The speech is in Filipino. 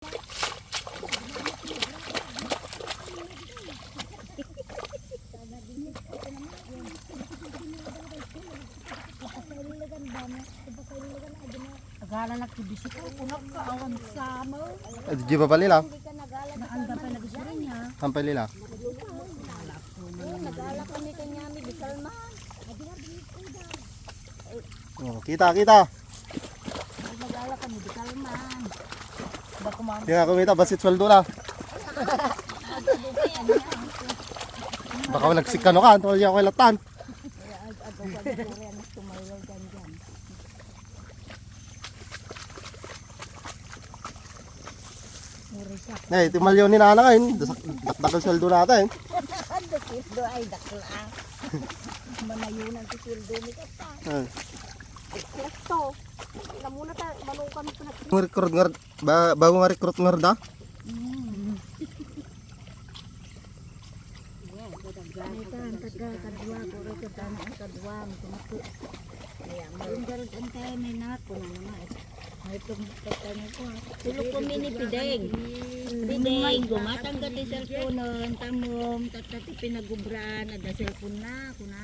Agala nagbibisi ko, punak ka, awan sa mo. Di ba pala lang? Naanda pa nagsurin niya. Sampay lila. Nagala kami kanya mi bisalman. Oh, kita, kita. Nagala kami bisalman. Ba kumain? Kaya kumita, basit sweldo na. Baka nagsikano ka, antol niya ako ilatan. Eh, timalyo ni Nana ngayon. Dakdakal sweldo natin. Sildo ay dakla. Manayunan si sildo ni kata. Presto. Ila muna ta manong kami pa Recruit nga, bago nga recruit nga da? Kan kadwa ko ro ka na ang kadwa mo. Kaya malunggar antay may nak ko na naman. Ay tumutay ko. Tulog ko mini pideng. Pideng gumatang ka ti cellphone tamom tatati pinagubran ada cellphone na kuna.